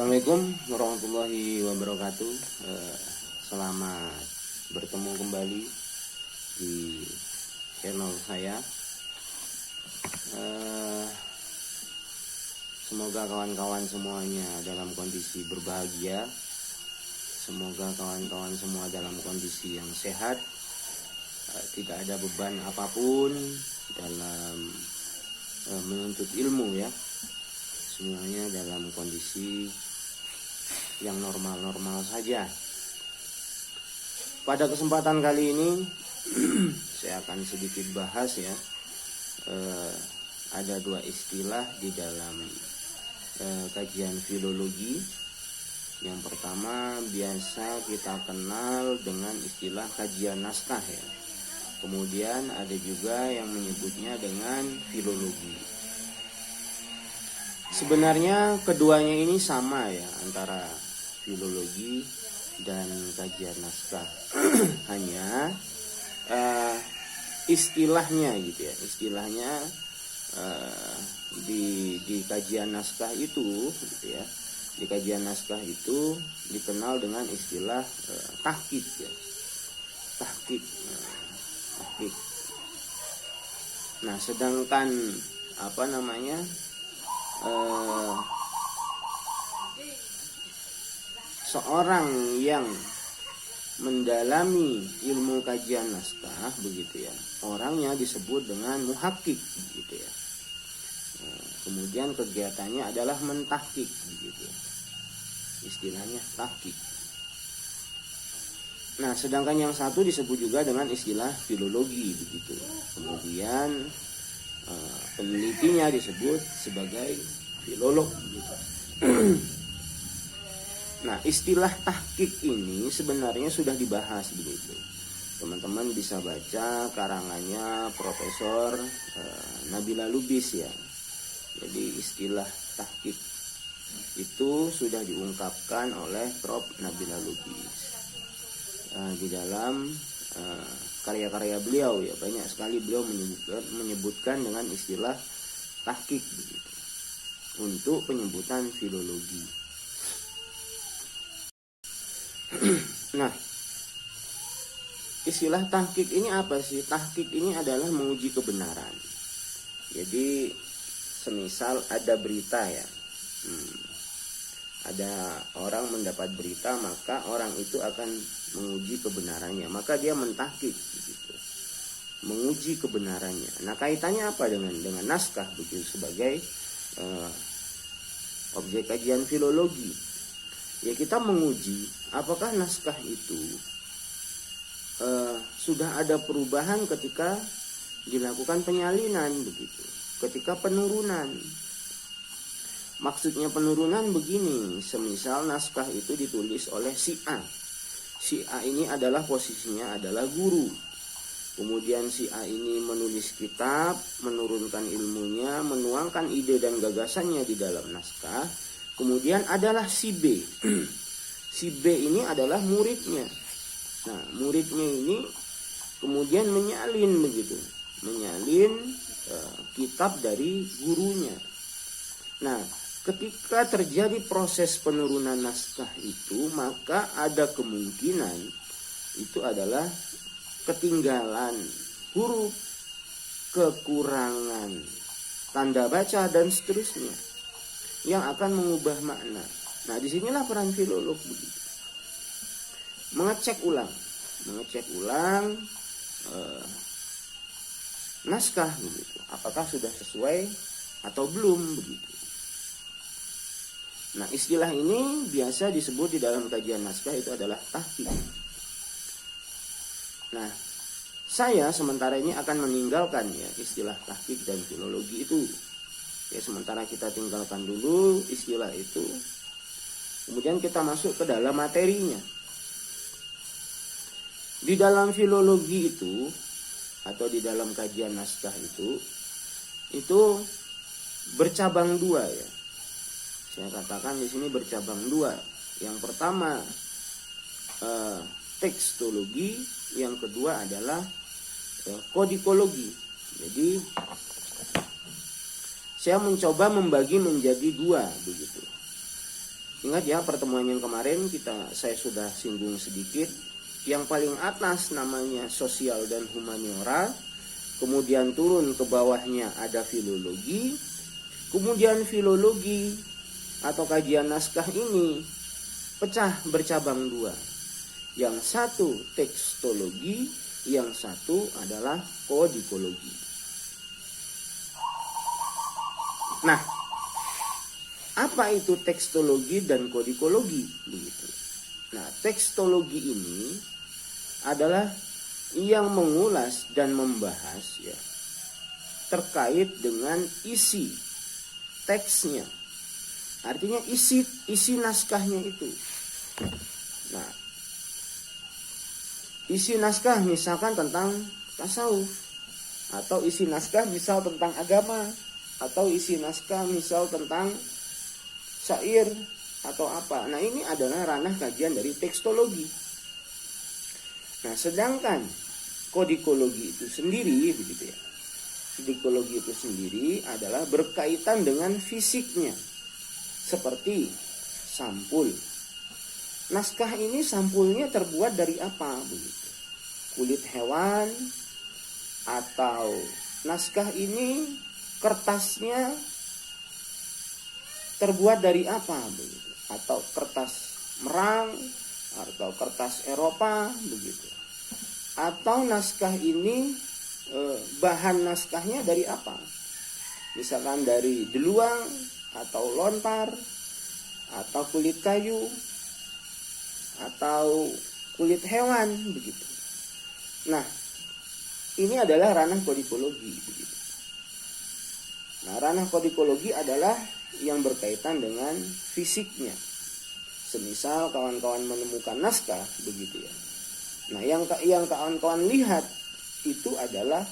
Assalamualaikum warahmatullahi wabarakatuh. Selamat bertemu kembali di channel saya. Semoga kawan-kawan semuanya dalam kondisi berbahagia. Semoga kawan-kawan semua dalam kondisi yang sehat. Tidak ada beban apapun dalam menuntut ilmu ya. Semuanya dalam kondisi yang normal-normal saja. Pada kesempatan kali ini saya akan sedikit bahas ya. Ada dua istilah di dalam kajian filologi. Yang pertama biasa kita kenal dengan istilah kajian naskah ya. Kemudian ada juga yang menyebutnya dengan filologi. Sebenarnya keduanya ini sama ya, antara filologi dan kajian naskah. Hanya istilahnya gitu ya. Istilahnya di kajian naskah itu gitu ya. Di kajian naskah itu dikenal dengan istilah tahqiq ya. Tahqiq. Tahqiq. Nah, sedangkan seorang yang mendalami ilmu kajian naskah begitu ya, orangnya disebut dengan muhaqqiq gitu ya. Kemudian kegiatannya adalah mentahqiq begitu. Istilahnya tahqiq. Nah, sedangkan yang satu disebut juga dengan istilah filologi begitu. Kemudian penelitinya disebut sebagai filolog gitu. Nah, istilah tahqiq ini sebenarnya sudah dibahas begitu. Teman-teman bisa baca karangannya Profesor Nabila Lubis ya. Jadi istilah tahqiq itu sudah diungkapkan oleh Prof. Nabila Lubis di dalam karya-karya beliau ya. Banyak sekali beliau menyebutkan dengan istilah tahqiq begitu untuk penyebutan filologi. Nah, istilah tahqiq ini apa sih? Tahqiq ini adalah menguji kebenaran. Jadi semisal ada berita ya, ada orang mendapat berita, maka orang itu akan menguji kebenarannya, maka dia mentahqiq begitu, menguji kebenarannya. Nah, kaitannya apa dengan naskah begitu sebagai objek kajian filologi? Ya, kita menguji apakah naskah itu sudah ada perubahan ketika dilakukan penyalinan begitu, ketika penurunan. Maksudnya penurunan begini, semisal naskah itu ditulis oleh si A. Si A ini adalah posisinya adalah guru. Kemudian si A ini menulis kitab, menurunkan ilmunya, menuangkan ide dan gagasannya di dalam naskah. Kemudian adalah si B. Si B ini adalah muridnya. Nah, muridnya ini kemudian menyalin begitu. Menyalin kitab dari gurunya. Nah, ketika terjadi proses penurunan naskah itu, maka ada kemungkinan itu adalah ketinggalan huruf, kekurangan tanda baca dan seterusnya yang akan mengubah makna. Nah, disinilah peran filolog begitu. Mengecek ulang naskah begitu. Apakah sudah sesuai atau belum begitu. Nah, istilah ini biasa disebut di dalam kajian naskah itu adalah tahqiq. Nah, saya sementara ini akan meninggalkan ya istilah tahqiq dan filologi itu. Ya, sementara kita tinggalkan dulu istilah itu. Kemudian kita masuk ke dalam materinya. Di dalam filologi itu atau di dalam kajian naskah itu bercabang dua ya. Saya katakan di sini bercabang dua. Yang pertama tekstologi, yang kedua adalah kodikologi. Jadi saya mencoba membagi menjadi dua begitu. Ingat ya, pertemuan yang kemarin saya sudah singgung sedikit. Yang paling atas namanya sosial dan humaniora, kemudian turun ke bawahnya ada filologi, kemudian filologi atau kajian naskah ini pecah bercabang dua. Yang satu tekstologi, yang satu adalah kodikologi. Nah, apa itu tekstologi dan kodikologi? Begitu. Nah, tekstologi ini adalah yang mengulas dan membahas ya terkait dengan isi teksnya. Artinya isi naskahnya itu. Nah, isi naskah misalkan tentang tasawuf, atau isi naskah misal tentang agama, atau isi naskah misal tentang syair atau apa. Nah, ini adalah ranah kajian dari tekstologi. Nah, sedangkan kodikologi itu sendiri begitu ya. Kodikologi itu sendiri adalah berkaitan dengan fisiknya. Seperti sampul. Naskah ini sampulnya terbuat dari apa begitu? Kulit hewan, atau naskah ini kertasnya terbuat dari apa begitu? Atau kertas merang, atau kertas Eropa begitu. Atau naskah ini bahan naskahnya dari apa? Misalkan dari deluang atau lontar, atau kulit kayu, atau kulit hewan begitu. Nah, ini adalah ranah kodikologi begitu. Nah, ranah kodikologi adalah yang berkaitan dengan fisiknya. Semisal kawan-kawan menemukan naskah begitu ya. Nah, yang kawan-kawan lihat itu adalah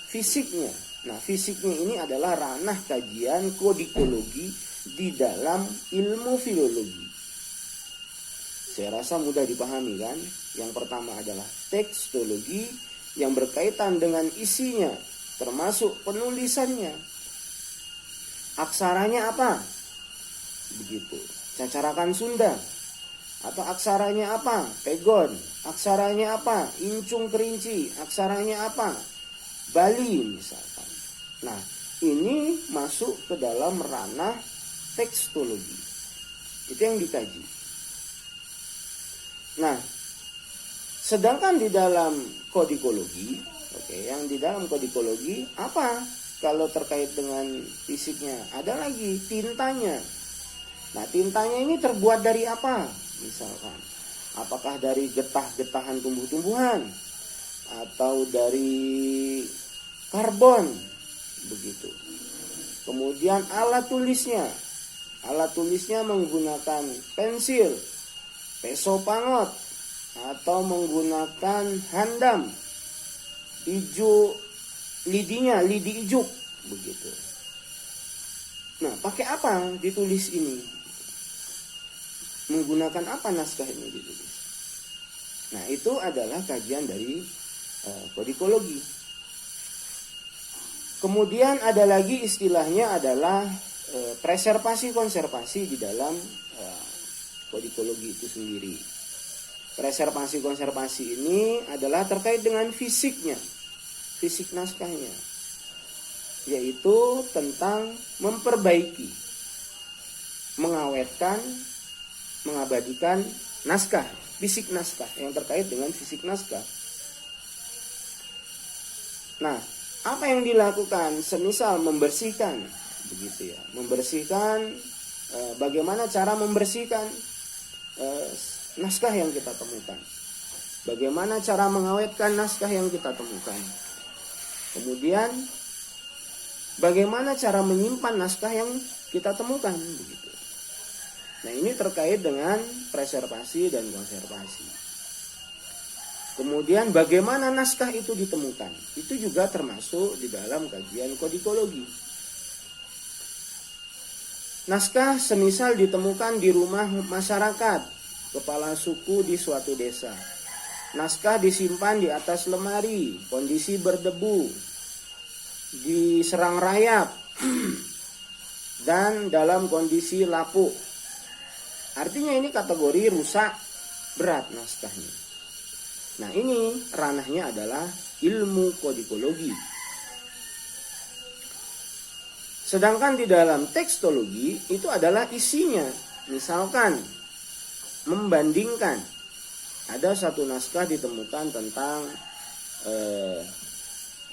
fisiknya. Nah, fisiknya ini adalah ranah kajian kodikologi di dalam ilmu filologi. Saya rasa mudah dipahami kan? Yang pertama adalah tekstologi yang berkaitan dengan isinya, termasuk penulisannya. Aksaranya apa? Begitu. Cacarakan Sunda. Atau aksaranya apa? Pegon. Aksaranya apa? Incung Kerinci. Aksaranya apa? Bali misalkan. Nah, ini masuk ke dalam ranah tekstologi. Itu yang dikaji. Nah, sedangkan di dalam kodikologi, yang di dalam kodikologi apa? Kalau terkait dengan fisiknya, ada lagi tintanya. Nah, tintanya ini terbuat dari apa? Misalkan, apakah dari getah-getahan tumbuh-tumbuhan, atau dari karbon, begitu. Kemudian alat tulisnya menggunakan pensil, peso pangot, atau menggunakan handam, lidi ijuk, begitu. Nah, pakai apa ditulis ini? Menggunakan apa naskah ini ditulis? Nah, itu adalah kajian dari kodikologi. Kemudian ada lagi istilahnya adalah preservasi konservasi di dalam kodikologi itu sendiri. Preservasi konservasi ini adalah terkait dengan fisiknya, fisik naskahnya, yaitu tentang memperbaiki, mengawetkan, mengabadikan naskah, fisik naskah, yang terkait dengan fisik naskah. Nah, apa yang dilakukan? Semisal membersihkan, begitu ya, membersihkan. Bagaimana cara membersihkan naskah yang kita temukan? Bagaimana cara mengawetkan naskah yang kita temukan? Kemudian, bagaimana cara menyimpan naskah yang kita temukan? Begitu. Nah, ini terkait dengan preservasi dan konservasi. Kemudian bagaimana naskah itu ditemukan? Itu juga termasuk di dalam kajian kodikologi. Naskah semisal ditemukan di rumah masyarakat, kepala suku di suatu desa. Naskah disimpan di atas lemari, kondisi berdebu, diserang rayap, dan dalam kondisi lapuk. Artinya ini kategori rusak berat naskahnya. Nah, ini ranahnya adalah ilmu kodikologi. Sedangkan di dalam tekstologi itu adalah isinya. Misalkan membandingkan, ada satu naskah ditemukan tentang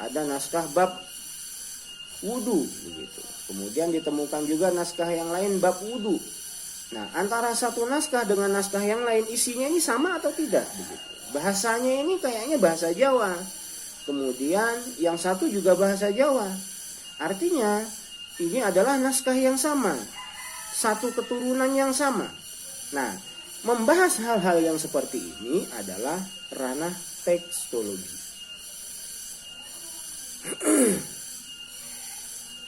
ada naskah bab wudu begitu. Kemudian ditemukan juga naskah yang lain bab wudu. Nah, antara satu naskah dengan naskah yang lain isinya ini sama atau tidak begitu. Bahasanya ini kayaknya bahasa Jawa. Kemudian yang satu juga bahasa Jawa. Artinya ini adalah naskah yang sama, satu keturunan yang sama. Nah, membahas hal-hal yang seperti ini adalah ranah tekstologi.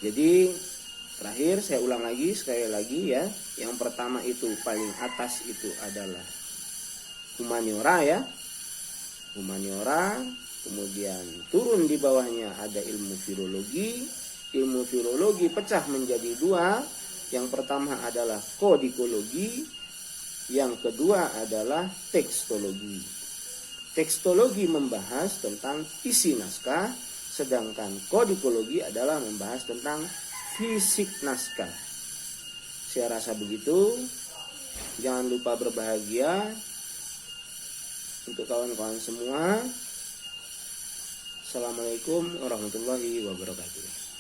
Jadi terakhir saya ulang lagi sekali lagi ya. Yang pertama itu paling atas itu adalah humaniora ya. Humaniora, kemudian turun di bawahnya ada ilmu filologi. Ilmu filologi pecah menjadi dua. Yang pertama adalah kodikologi, yang kedua adalah tekstologi. Tekstologi membahas tentang isi naskah, sedangkan kodikologi adalah membahas tentang fisik naskah. Saya rasa begitu. Jangan lupa berbahagia untuk kawan-kawan semua. Assalamualaikum warahmatullahi wabarakatuh.